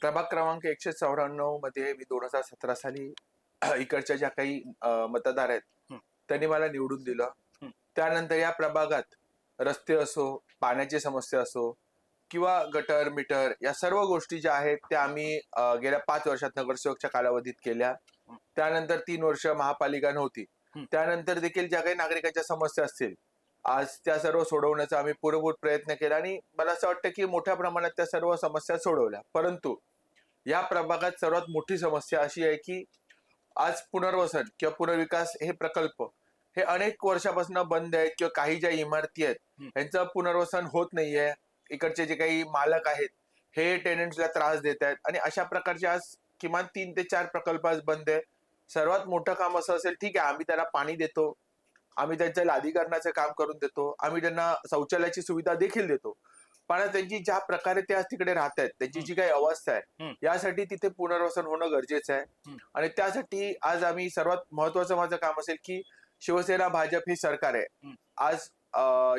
प्रभाग क्रमांक 194 मध्ये मी 2017 साली इकडच्या ज्या काही मतदार आहेत हं. त्यांनी मला निवडून दिलं. हं. त्यानंतर या प्रभागात रस्ते असो, पाण्याची समस्या असो किंवा गटर मिटर या सर्व गोष्टी ज्या आहेत त्या आम्ही गेल्या 5 वर्षात नगरसेवकच्या कालावधीत केल्या. हं. त्यानंतर 3 वर्ष महापालिका नव्हती. हं. त्यानंतर देखील ज्या काही नागरिकांच्या समस्या असतील आज त्या सर्व सोडवण्याचा आम्ही पुरेपूर प्रयत्न केला आणि मला असं वाटतं की मोठ्या प्रमाणात त्या सर्व समस्या सोडवल्या. परंतु या प्रभागात सर्वात मोठी समस्या अशी आहे की आज पुनर्वसन किंवा पुनर्विकास हे प्रकल्प हे अनेक वर्षापासून बंद आहेत किंवा काही ज्या इमारती आहेत यांचं पुनर्वसन होत नाहीये. इकडचे जे काही मालक आहेत हे टेनंट्सला त्रास देत आहेत आणि अशा प्रकारचे आज किमान 3 ते 4 प्रकल्प आज बंद आहे. सर्वात मोठं काम असं असेल, ठीक आहे आम्ही त्याला पाणी देतो, आम्ही त्यांच्या लादीकरणाचं काम करून देतो, आम्ही त्यांना शौचालयाची सुविधा देखील देतो, पण त्यांची ज्या प्रकारे ते आज तिकडे राहत आहेत त्यांची जी काही अवस्था आहे यासाठी तिथे पुनर्वसन होणं गरजेचं आहे. आणि त्यासाठी आज आम्ही सर्वात महत्वाचं माझं काम असेल की शिवसेना भाजप ही सरकार आहे. आज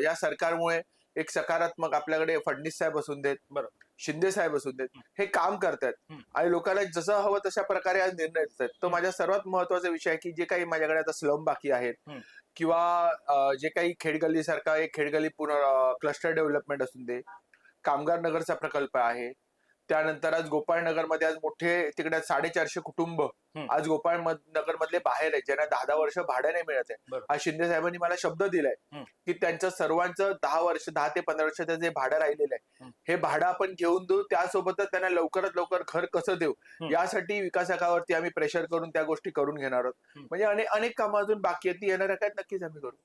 या सरकारमुळे एक सकारात्मक आपल्याकडे फडणवीस साहेब असून देत, बरोबर. शिंदे साहेब असून देत, हे काम करतायत आणि लोकांना जसं हवं तशा प्रकारे आज निर्णय देत आहेत. तो माझ्या सर्वात महत्वाचा विषय आहे की जे काही माझ्याकडे आता स्लम बाकी आहेत किंवा जे काही खेडगल्ली सारखा एक खेडगल्ली क्लस्टर डेव्हलपमेंट असून दे, कामगार नगरचा प्रकल्प आहे, त्यानंतर आज गोपाळ नगर मध्ये आज मोठे तिकडे 450 कुटुंब आज गोपाळ नगर मधले बाहेर आहेत ज्यांना 10-10 वर्ष भाडं नाही मिळत आहे. बरोबर. आज शिंदे साहेबांनी मला शब्द दिलाय की त्यांचं सर्वांचं 10 वर्ष 10 ते 15 वर्षाचं जे भाडं राहिलेलं आहे हे भाडं आपण घेऊन देऊ, त्यासोबतच त्यांना लवकरात लवकर घर कसं देऊ यासाठी विकासकावरती आम्ही प्रेशर करून त्या गोष्टी करून घेणार आहोत. म्हणजे अनेक कामं अजून बाकी आहेत, ती येणाऱ्या काय नक्कीच आम्ही करू.